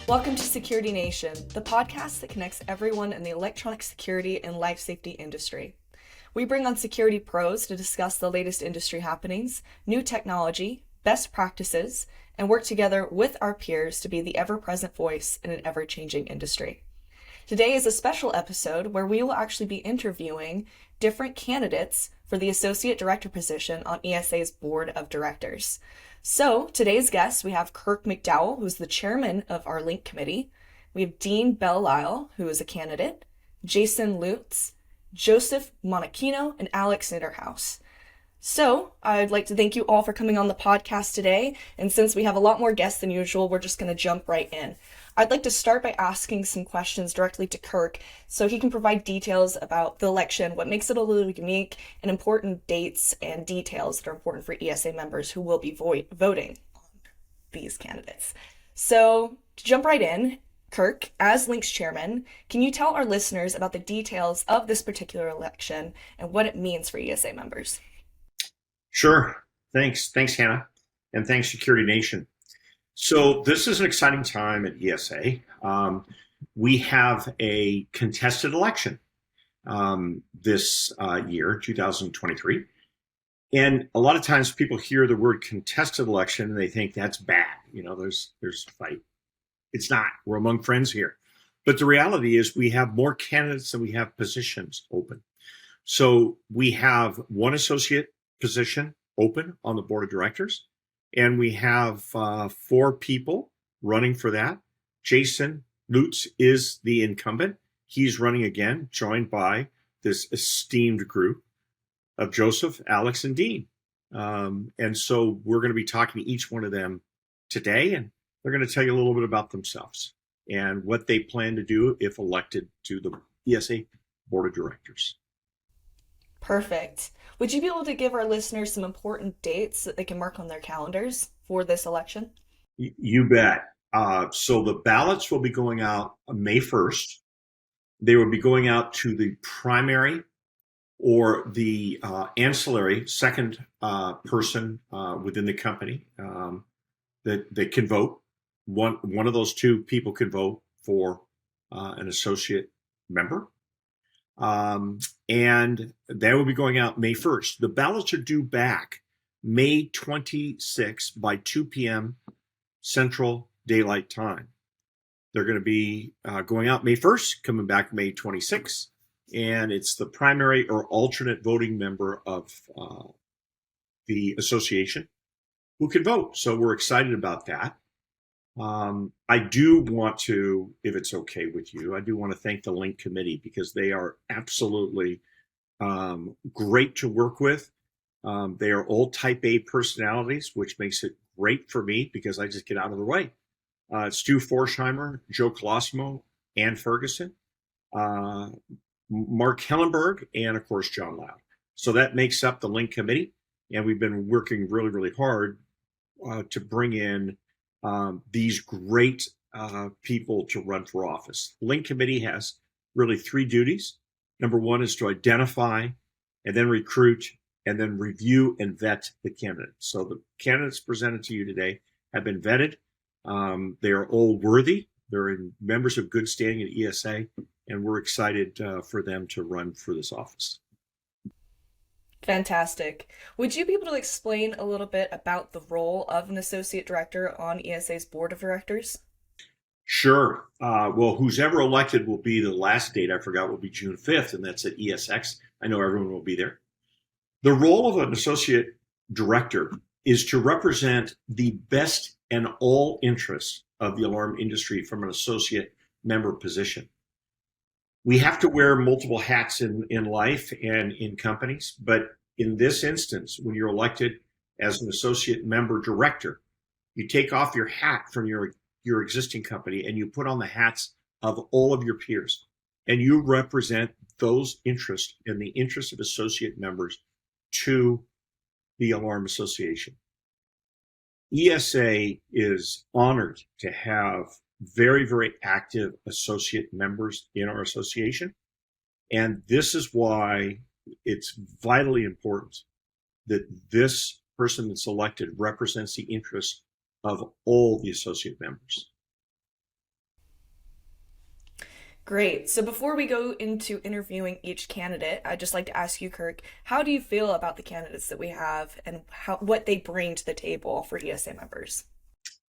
Welcome to Security Nation, the podcast that connects everyone in the electronic security and life safety industry. We bring on security pros to discuss the latest industry happenings, new technology, best practices, and work together with our peers to be the ever-present voice in an ever-changing industry. Today is a special episode where we will actually be interviewing different candidates for the Associate Director position on ESA's Board of Directors. So today's guests, we have Kirk MacDowell, who's the chairman of our Link Committee. We have Dean Belisle, who is a candidate, Jason Lutz, Joseph Monachino, and Alex Nitterhouse. So I'd like to thank you all for coming on the podcast today. And since we have a lot more guests than usual, we're just going to jump right in. I'd like to start by asking some questions directly to Kirk so he can provide details about the election, what makes it a little unique, and important dates and details that are important for ESA members who will be voting on these candidates. So to jump right in, Kirk, as Link's chairman, can you tell our listeners about the details of this particular election and what it means for ESA members? Sure. Thanks, Hannah, and thanks, Security Nation. So this is an exciting time at ESA. We have a contested election this year, 2023. And a lot of times people hear the word contested election and they think that's bad. You know, there's a fight. It's not. We're among friends here. But the reality is we have more candidates than we have positions open. So we have one associate position open on the board of directors. And we have 4 people running for that. Jason Lutz is the incumbent. He's running again, joined by this esteemed group of Joseph, Alex, and Dean. And so we're going to be talking to each one of them today, and they're going to tell you a little bit about themselves and what they plan to do if elected to the ESA Board of Directors. Perfect. Would you be able to give our listeners some important dates that they can mark on their calendars for this election? You bet. So the ballots will be going out May 1st. They will be going out to the primary or the ancillary second person within the company that can vote. One of those 2 people can vote for an associate member. And that will be going out May 1st. The ballots are due back May 26th by 2 p.m. Central Daylight Time. They're going to be going out May 1st, coming back May 26th, and it's the primary or alternate voting member of the association who can vote. So we're excited about that. I do want to, if it's okay with you, I do want to thank the Link Committee because they are absolutely great to work with. They are all type A personalities, which makes it great for me because I just get out of the way. Stu Forsheimer, Joe Colosimo, Ann Ferguson, Mark Hellenberg, and of course, John Loud. So that makes up the Link Committee. And we've been working really, really hard to bring in these great people to run for office. Link Committee has really 3 duties. Number 1 is to identify and then recruit and then review and vet the candidates. So the candidates presented to you today have been vetted. They are all worthy. They're members of good standing at ESA, and we're excited for them to run for this office. Fantastic. Would you be able to explain a little bit about the role of an associate director on ESA's board of directors? Sure. Well, who's ever elected will be the last date I forgot will be June 5th, and that's at ESX. I know everyone will be there. The role of an associate director is to represent the best and all interests of the alarm industry from an associate member position. We have to wear multiple hats in life and in companies, but in this instance, when you're elected as an associate member director, you take off your hat from your existing company and you put on the hats of all of your peers, and you represent those interests and the interests of associate members to the Alarm Association. ESA is honored to have very, very active associate members in our association. And this is why it's vitally important that this person that's elected represents the interests of all the associate members. Great. So before we go into interviewing each candidate, I'd just like to ask you, Kirk, how do you feel about the candidates that we have and what they bring to the table for ESA members?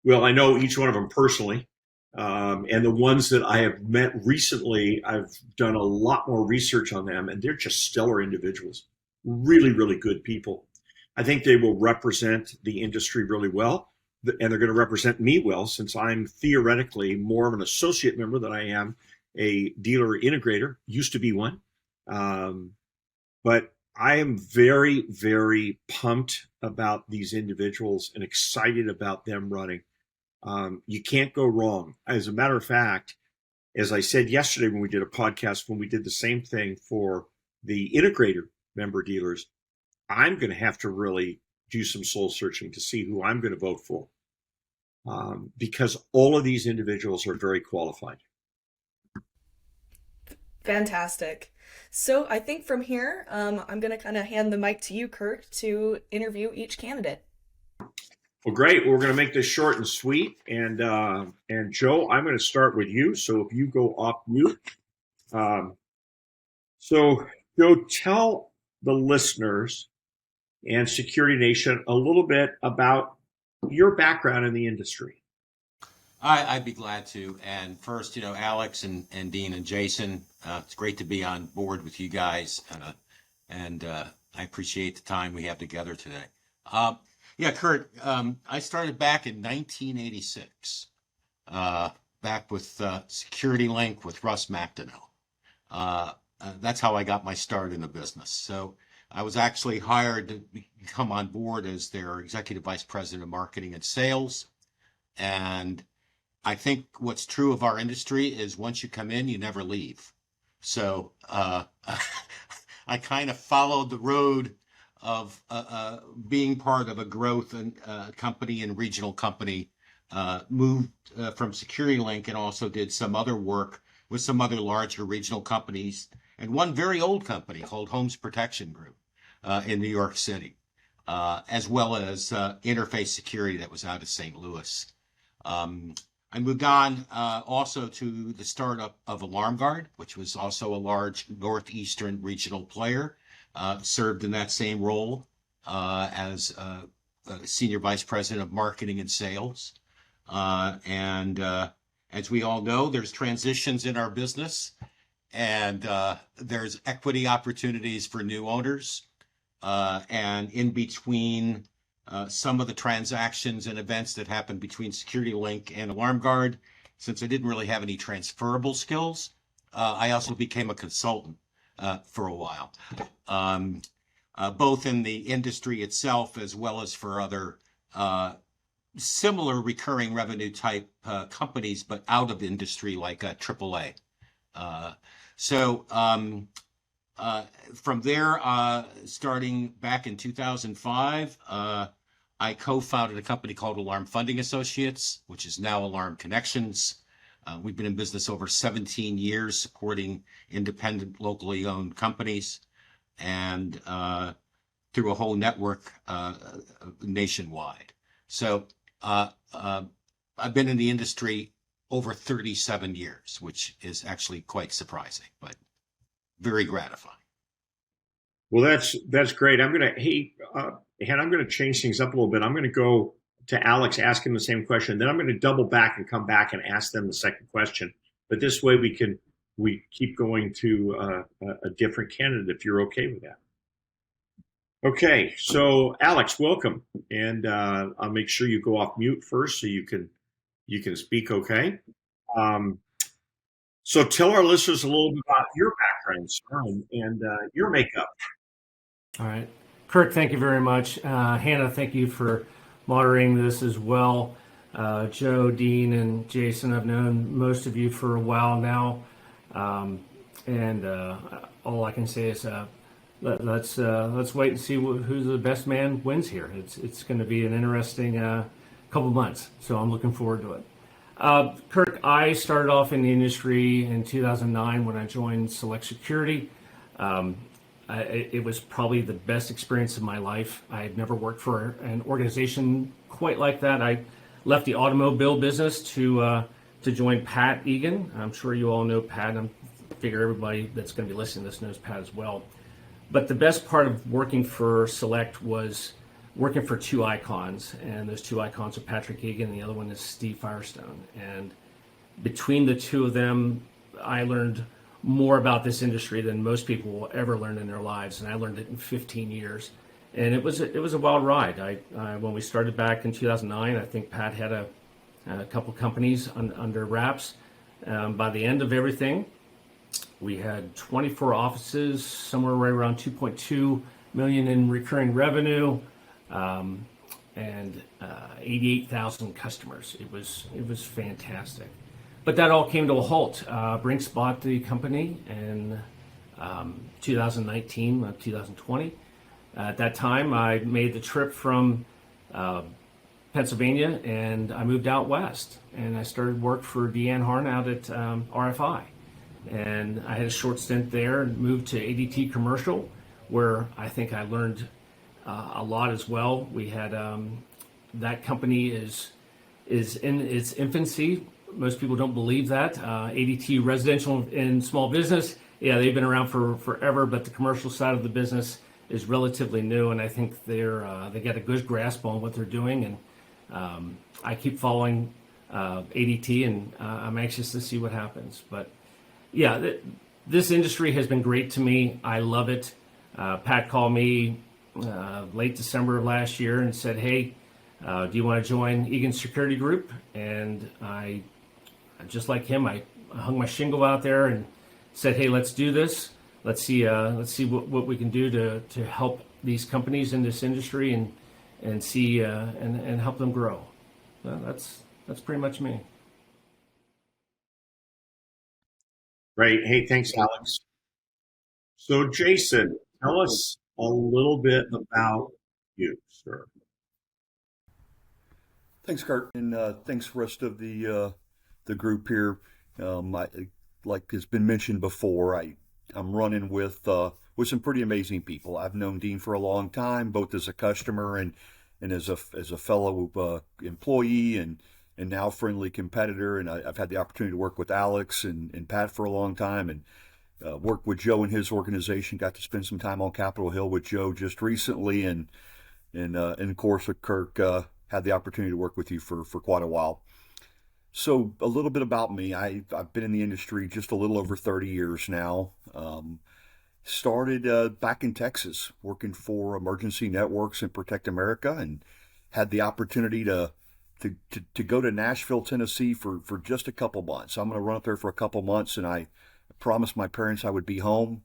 Well, I know each one of them personally. And the ones that I have met recently, I've done a lot more research on them, and they're just stellar individuals, really, really good people. I think they will represent the industry really well, and they're going to represent me well, since I'm theoretically more of an associate member than I am a dealer integrator, used to be one. But I am very, very pumped about these individuals and excited about them running. You can't go wrong. As a matter of fact, as I said yesterday when we did a podcast, when we did the same thing for the integrator member dealers, I'm going to have to really do some soul searching to see who I'm going to vote for, because all of these individuals are very qualified. Fantastic. So I think from here, I'm going to kind of hand the mic to you, Kirk, to interview each candidate. Well, great. We're going to make this short and sweet. And Joe, I'm going to start with you. So if you go off mute. So Joe, tell the listeners and Security Nation a little bit about your background in the industry. I'd be glad to. And first, Alex and Dean and Jason, it's great to be on board with you guys. And I appreciate the time we have together today. Yeah, Kurt, I started back in 1986, back with Security Link with Russ McDowell. That's how I got my start in the business. So I was actually hired to come on board as their Executive Vice President of Marketing and Sales. And I think what's true of our industry is once you come in, you never leave. So I kind of followed the road of being part of a growth and company and regional company, moved from SecurityLink and also did some other work with some other larger regional companies and one very old company called Homes Protection Group in New York City, as well as Interface Security that was out of St. Louis. I moved on also to the startup of Alarm Guard, which was also a large Northeastern regional player, served in that same role as Senior Vice President of Marketing and Sales. And as we all know, there's transitions in our business, and there's equity opportunities for new owners. And in between some of the transactions and events that happened between SecurityLink and Alarm Guard, since I didn't really have any transferable skills, I also became a consultant for a while, both in the industry itself as well as for other similar recurring revenue type companies, but out of industry like AAA. So from there, starting back in 2005, I co-founded a company called Alarm Funding Associates, which is now Alarm Connections. We've been in business over 17 years, supporting independent, locally owned companies, and through a whole network nationwide. So I've been in the industry over 37 years, which is actually quite surprising, but very gratifying. Well, that's great. Hannah, I'm going to change things up a little bit. I'm going to go to Alex, ask him the same question. Then I'm going to double back and come back and ask them the second question. But this way we keep going to a different candidate if you're okay with that. Okay, so Alex, welcome, and I'll make sure you go off mute first so you can speak. Okay. So tell our listeners a little bit about your background, sir, and your makeup. All right. Kirk, thank you very much. Hannah, thank you for moderating this as well. Joe, Dean, and Jason, I've known most of you for a while now. And all I can say is let's wait and see who's the best man wins here. It's going to be an interesting couple months, so I'm looking forward to it. Kirk, I started off in the industry in 2009 when I joined Select Security. It was probably the best experience of my life. I had never worked for an organization quite like that. I left the automobile business to to join Pat Egan. I'm sure you all know Pat. I figure everybody that's going to be listening to this knows Pat as well. But the best part of working for Select was working for two icons, and those two icons are Patrick Egan, and the other one is Steve Firestone. And between the two of them, I learned more about this industry than most people will ever learn in their lives, and I learned it in 15 years. And it was a wild ride. When we started back in 2009, I think Pat had a couple companies under wraps. By the end of everything, we had 24 offices, somewhere right around 2.2 million in recurring revenue, and 88,000 customers. It was fantastic. But that all came to a halt. Brinks bought the company in 2019, 2020. At that time, I made the trip from Pennsylvania, and I moved out west, and I started work for Deanne Harn out at RFI. And I had a short stint there and moved to ADT Commercial, where I think I learned a lot as well. We had that company is in its infancy. Most people don't believe that. ADT Residential and Small Business, yeah, they've been around for forever, but the commercial side of the business is relatively new, and I think they got a good grasp on what they're doing. And I keep following ADT, and I'm anxious to see what happens. But yeah, this industry has been great to me. I love it. Pat called me late December of last year and said, "Hey, do you want to join Egan Security Group?" And I, just like him, I hung my shingle out there and said, "Hey, let's do this. Let's see what we can do to help these companies in this industry and see and help them grow." Well, that's pretty much me. Great. Hey, thanks, Alex. So, Jason, tell us a little bit about you, sir. Thanks, Kurt, and thanks rest of the group here. Like has been mentioned before, I'm running with some pretty amazing people. I've known Dean for a long time, both as a customer and as a fellow employee and now friendly competitor. And I've had the opportunity to work with Alex and Pat for a long time, and worked with Joe and his organization. Got to spend some time on Capitol Hill with Joe just recently, and of course with Kirk. Had the opportunity to work with you for quite a while. So a little bit about me. I've been in the industry just a little over 30 years now. Started back in Texas, working for Emergency Networks and Protect America, and had the opportunity to go to Nashville, Tennessee for just a couple months. I'm going to run up there for a couple months, and I promised my parents I would be home.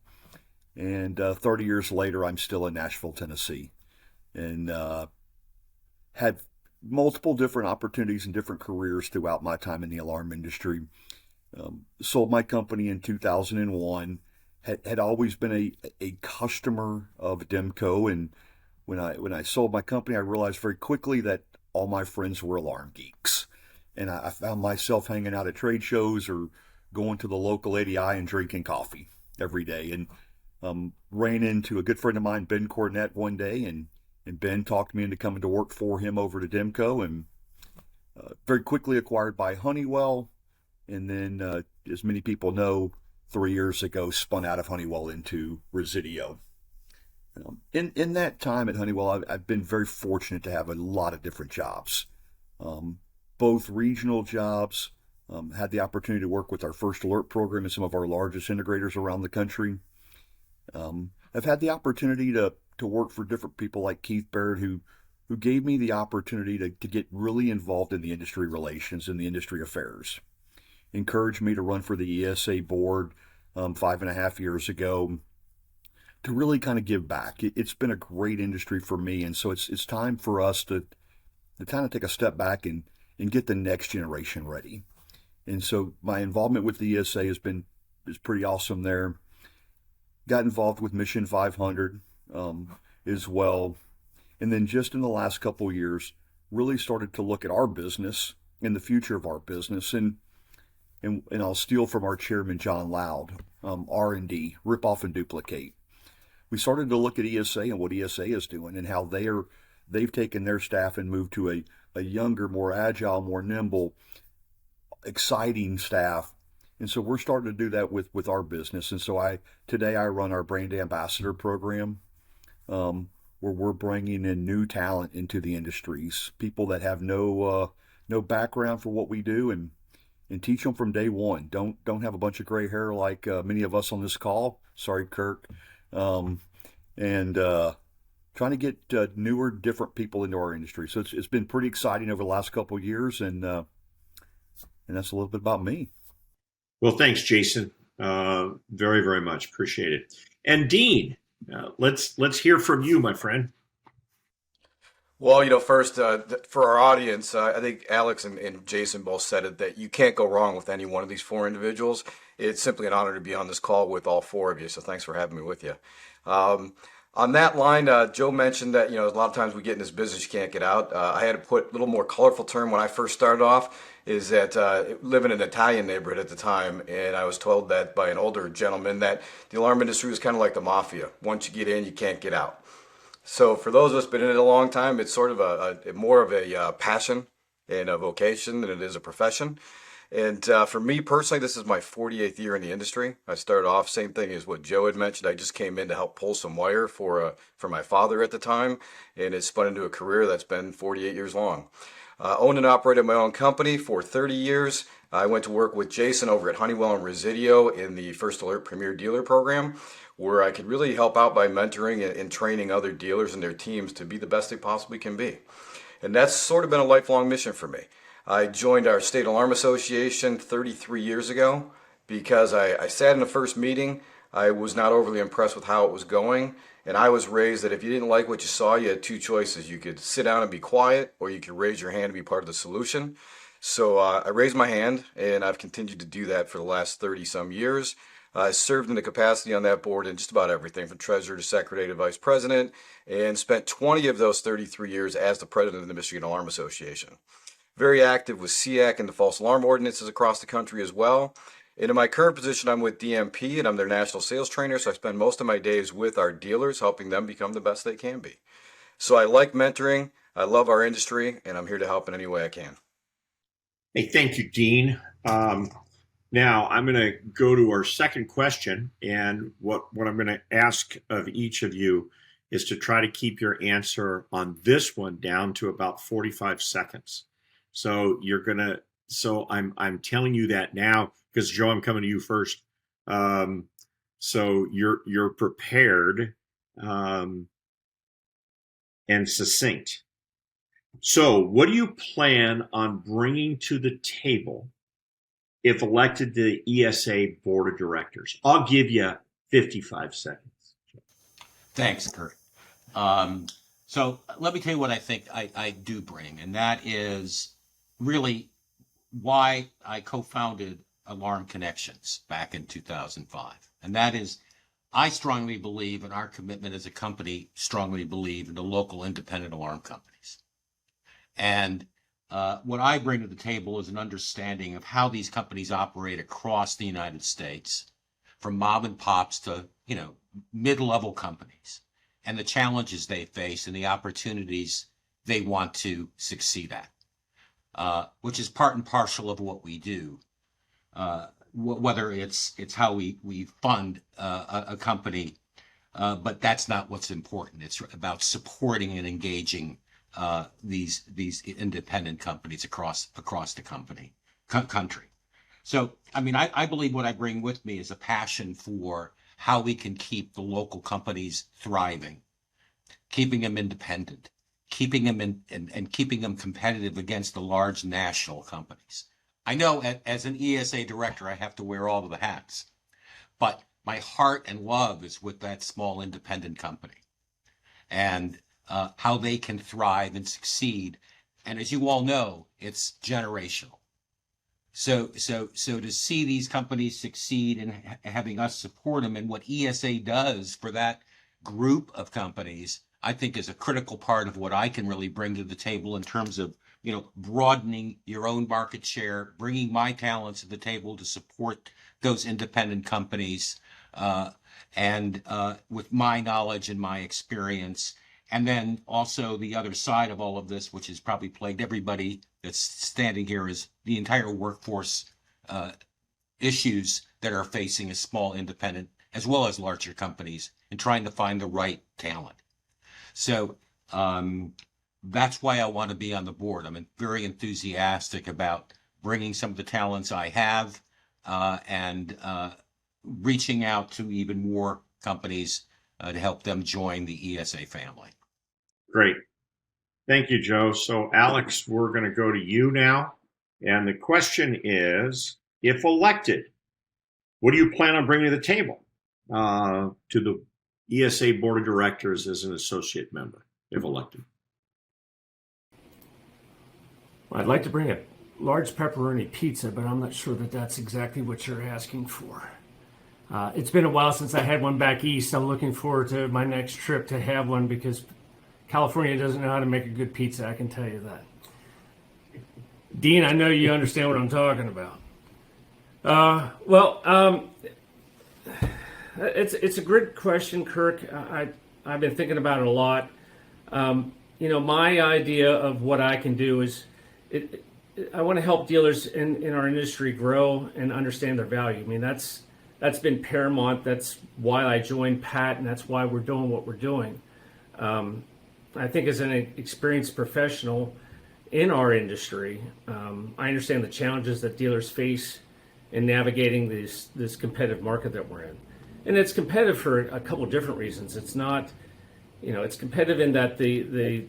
And 30 years later, I'm still in Nashville, Tennessee, and had multiple different opportunities and different careers throughout my time in the alarm industry. Sold my company in 2001. Had always been a customer of Demco, and when I sold my company, I realized very quickly that all my friends were alarm geeks, and I found myself hanging out at trade shows or going to the local ADI and drinking coffee every day. And ran into a good friend of mine, Ben Cornett, one day, and Ben talked me into coming to work for him over to Demco, and very quickly acquired by Honeywell. And then, as many people know, 3 years ago, spun out of Honeywell into Resideo. In that time at Honeywell, I've been very fortunate to have a lot of different jobs, both regional jobs. Had the opportunity to work with our First Alert program and some of our largest integrators around the country. I've had the opportunity to work for different people like Keith Barrett, who gave me the opportunity to get really involved in the industry relations and the industry affairs. Encouraged me to run for the ESA board 5.5 years ago to really kind of give back. It's been a great industry for me, and so it's time for us to kind of take a step back and get the next generation ready. And so my involvement with the ESA is pretty awesome there. Got involved with Mission 500 as well. And then just in the last couple of years, really started to look at our business and the future of our business. And I'll steal from our chairman, John Loud, R&D, rip off and duplicate. We started to look at ESA and what ESA is doing and how they've taken their staff and moved to a younger, more agile, more nimble, exciting staff. And so we're starting to do that with our business. And so today I run our brand ambassador program, where we're bringing in new talent into the industries, people that have no background for what we do, and teach them from day one. Don't have a bunch of gray hair like many of us on this call. Sorry, Kirk. And trying to get newer, different people into our industry. So it's been pretty exciting over the last couple of years, and that's a little bit about me. Well, thanks, Jason. Very, very much appreciate it. And Dean, let's hear from you, my friend. Well, first, for our audience, I think Alex and Jason both said it, that you can't go wrong with any one of these four individuals. It's simply an honor to be on this call with all four of you, so thanks for having me with you. On that line, Joe mentioned that, a lot of times we get in this business, you can't get out. I had to put a little more colorful term when I first started off, is that living in an Italian neighborhood at the time, and I was told that by an older gentleman that the alarm industry was kind of like the mafia. Once you get in, you can't get out. So for those of us been in it a long time, it's sort of a more of a passion and a vocation than it is a profession. And for me personally, this is my 48th year in the industry. I started off, same thing as what Joe had mentioned. I just came in to help pull some wire for my father at the time, and it spun into a career that's been 48 years long. Owned and operated my own company for 30 years. I went to work with Jason over at Honeywell and Residio in the First Alert Premier Dealer Program, where I could really help out by mentoring and training other dealers and their teams to be the best they possibly can be. And that's sort of been a lifelong mission for me. I joined our State Alarm Association 33 years ago because I sat in the first meeting. I was not overly impressed with how it was going, and I was raised that if you didn't like what you saw, you had two choices. You could sit down and be quiet, or you could raise your hand and be part of the solution. So I raised my hand, and I've continued to do that for the last 30-some years. I served in the capacity on that board in just about everything, from treasurer to secretary to vice president, and spent 20 of those 33 years as the president of the Michigan Alarm Association. Very active with SEAC and the false alarm ordinances across the country as well. And in my current position, I'm with DMP, and I'm their national sales trainer, so I spend most of my days with our dealers, helping them become the best they can be. So I like mentoring, I love our industry, and I'm here to help in any way I can. Hey, thank you, Dean. Now I'm going to go to our second question, and what I'm going to ask of each of you is to try to keep your answer on this one down to about 45 seconds. So I'm telling you that now because Joe, I'm coming to you first. So you're prepared and succinct. So what do you plan on bringing to the table if elected to the ESA board of directors? I'll give you 55 seconds. Thanks, Kurt. So let me tell you what I think I do bring, and that is really why I co-founded Alarm Connections back in 2005. And that is, I strongly believe, in our commitment as a company, strongly believe in the local independent alarm companies. And what I bring to the table is an understanding of how these companies operate across the United States, from mom and pops to, mid-level companies, and the challenges they face and the opportunities they want to succeed at. Which is part and parcel of what we do, whether it's how we fund a company, but that's not what's important. It's about supporting and engaging these independent companies across the country. So, I believe what I bring with me is a passion for how we can keep the local companies thriving, keeping them independent, keeping them and keeping them competitive against the large national companies. I know as an ESA director, I have to wear all of the hats, but my heart and love is with that small independent company and how they can thrive and succeed. And as you all know, it's generational. So to see these companies succeed and having us support them, and what ESA does for that group of companies, I think is a critical part of what I can really bring to the table in terms of, broadening your own market share, bringing my talents to the table to support those independent companies, and with my knowledge and my experience. And then also the other side of all of this, which has probably plagued everybody that's standing here is the entire workforce issues that are facing a small independent as well as larger companies in trying to find the right talent. So that's why I want to be on the board. I'm very enthusiastic about bringing some of the talents I have and reaching out to even more companies to help them join the ESA family. Great. Thank you, Joe. So, Alex, we're going to go to you now. And the question is, if elected, what do you plan on bringing to the table to the ESA Board of Directors as an associate member, if elected? Well, I'd like to bring a large pepperoni pizza, but I'm not sure that that's exactly what you're asking for. It's been a while since I had one back east. I'm looking forward to my next trip to have one because California doesn't know how to make a good pizza, I can tell you that. Dean, I know you understand what I'm talking about. It's a good question, Kirk. I've been thinking about it a lot. My idea of what I can do is I want to help dealers in our industry grow and understand their value. I mean, that's been paramount. That's why I joined Pat, and that's why we're doing what we're doing. I think as an experienced professional in our industry, I understand the challenges that dealers face in navigating this competitive market that we're in. And it's competitive for a couple of different reasons. It's not, it's competitive in that the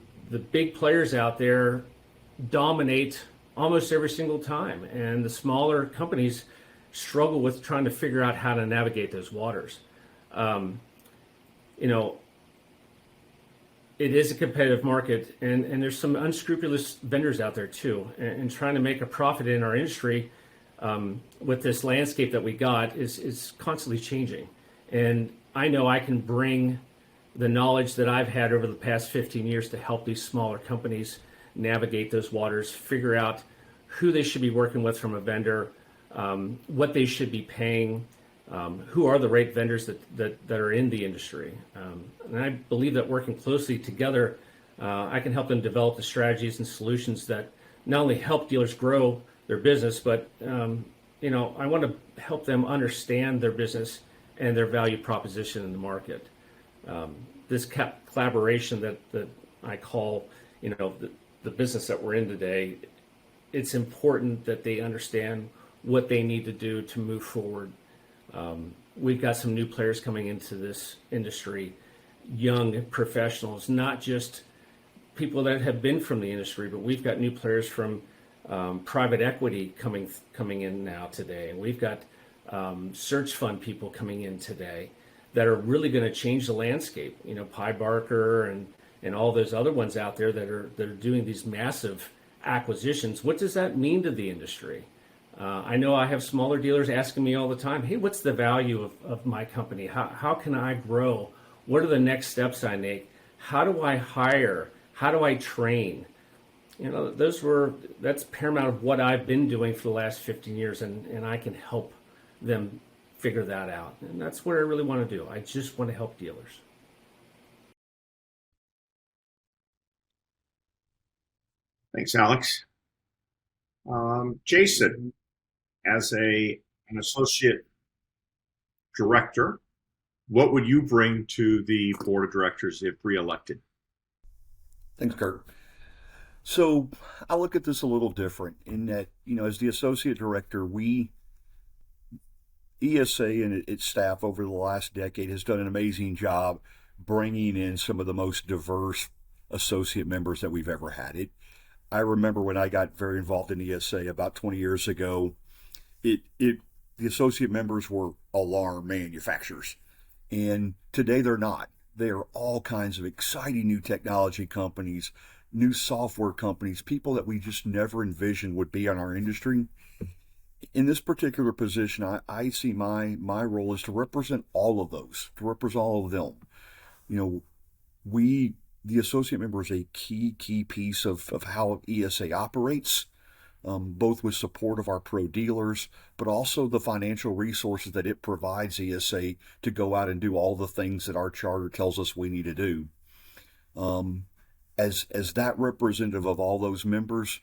big players out there dominate almost every single time, and the smaller companies struggle with trying to figure out how to navigate those waters. It is a competitive market, and there's some unscrupulous vendors out there too. And trying to make a profit in our industry with this landscape that we got is constantly changing. And I know I can bring the knowledge that I've had over the past 15 years to help these smaller companies navigate those waters, figure out who they should be working with from a vendor, what they should be paying, who are the right vendors that are in the industry. And I believe that working closely together, I can help them develop the strategies and solutions that not only help dealers grow their business, but I want to help them understand their business and their value proposition in the market. This collaboration that I call, the business that we're in today, it's important that they understand what they need to do to move forward. We've got some new players coming into this industry, young professionals, not just people that have been from the industry, but we've got new players from private equity coming in now today. And we've got search fund people coming in today that are really going to change the landscape. Pie Barker and all those other ones out there that are doing these massive acquisitions. What does that mean to the industry? I know I have smaller dealers asking me all the time, hey, what's the value of my company? How can I grow? What are the next steps I make? How do I hire? How do I train? That's paramount of what I've been doing for the last 15 years, and I can help them figure that out. And that's what I really want to do. I just want to help dealers. Thanks, Alex. Jason, as an associate director, what would you bring to the board of directors if reelected? Thanks, Kirk. So I look at this a little different in that, as the associate director, ESA and its staff over the last decade has done an amazing job bringing in some of the most diverse associate members that we've ever had. I remember when I got very involved in ESA about 20 years ago, the associate members were alarm manufacturers. And today they're not. They are all kinds of exciting new technology companies, new software companies, people that we just never envisioned would be in our industry. In this particular position, I see my role is to represent all of those, to represent all of them. The associate member is a key piece of how ESA operates, both with support of our pro dealers, but also the financial resources that it provides ESA to go out and do all the things that our charter tells us we need to do. As that representative of all those members,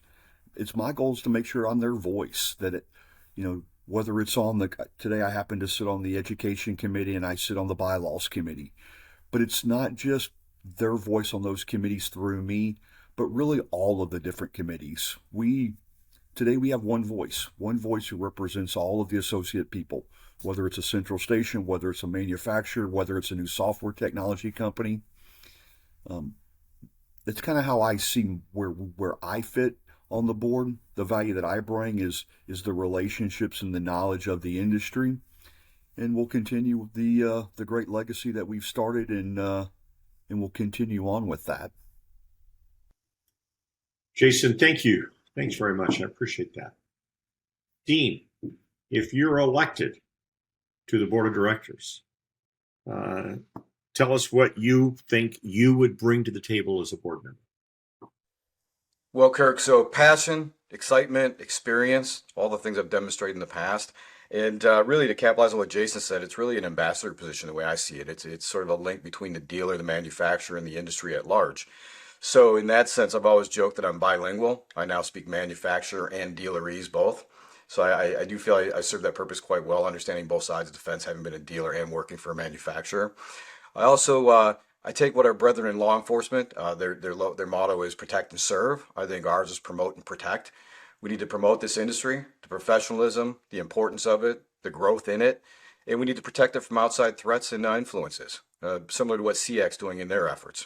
it's my goal is to make sure I'm their voice, that it, whether it's today I happen to sit on the education committee and I sit on the bylaws committee, but it's not just their voice on those committees through me, but really all of the different committees. Today we have one voice who represents all of the associate people, whether it's a central station, whether it's a manufacturer, whether it's a new software technology company. It's kind of how I see where I fit on the board. The value that I bring is the relationships and the knowledge of the industry, and we'll continue the great legacy that we've started, and we'll continue on with that. Jason, thank you. Thanks very much. I appreciate that. Dean, if you're elected to the board of directors, tell us what you think you would bring to the table as a board member. Well, Kirk, so passion, excitement, experience, all the things I've demonstrated in the past. And really, to capitalize on what Jason said, it's really an ambassador position the way I see it. It's sort of a link between the dealer, the manufacturer, and the industry at large. So in that sense, I've always joked that I'm bilingual. I now speak manufacturer and dealerese both. So I do feel I serve that purpose quite well, understanding both sides of the fence, having been a dealer and working for a manufacturer. I also I take what our brethren in law enforcement, their motto is protect and serve. I think ours is promote and protect. We need to promote this industry, the professionalism, the importance of it, the growth in it, and we need to protect it from outside threats and influences, similar to what CX doing in their efforts.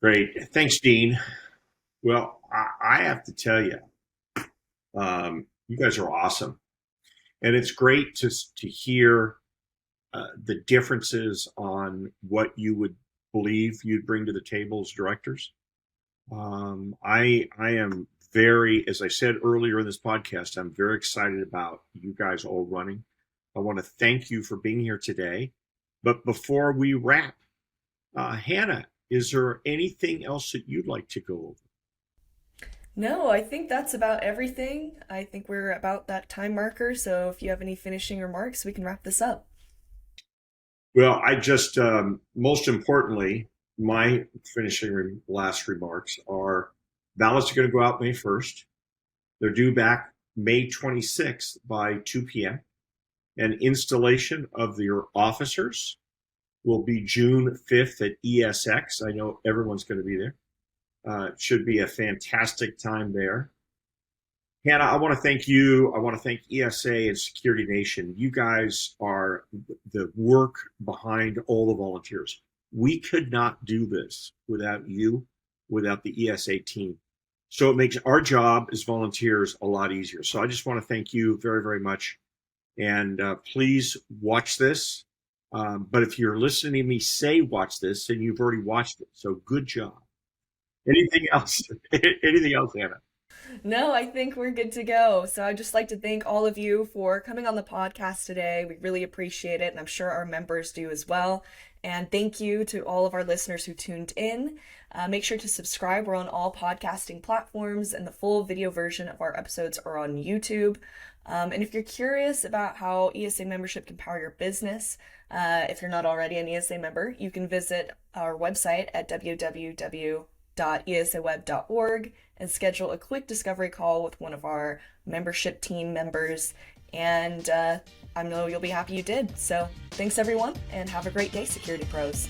Great. Thanks, Dean. Well, I have to tell you, you guys are awesome. And it's great to hear the differences on what you would believe you'd bring to the table as directors. I am very, as I said earlier in this podcast, I'm very excited about you guys all running. I want to thank you for being here today. But before we wrap, Hannah, is there anything else that you'd like to go over? No, I think that's about everything. I think we're about that time marker, so if you have any finishing remarks, we can wrap this up. Well, I just, most importantly, my finishing last remarks are ballots are going to go out May 1st. They're due back May 26th by 2 p.m. And installation of your officers will be June 5th at ESX. I know everyone's going to be there. It should be a fantastic time there. Hannah, I want to thank you. I want to thank ESA and Security Nation. You guys are the work behind all the volunteers. We could not do this without you, without the ESA team. So it makes our job as volunteers a lot easier. So I just want to thank you very, very much. And please watch this. But if you're listening to me say watch this, then you've already watched it. So good job. Anything else? Anything else, Hannah? No, I think we're good to go. So I'd just like to thank all of you for coming on the podcast today. We really appreciate it, and I'm sure our members do as well. And thank you to all of our listeners who tuned in. Make sure to subscribe. We're on all podcasting platforms, and the full video version of our episodes are on YouTube. And if you're curious about how ESA membership can power your business, if you're not already an ESA member, you can visit our website at www.esaweb.org and schedule a quick discovery call with one of our membership team members. And I know you'll be happy you did. So thanks everyone, and have a great day, Security Pros.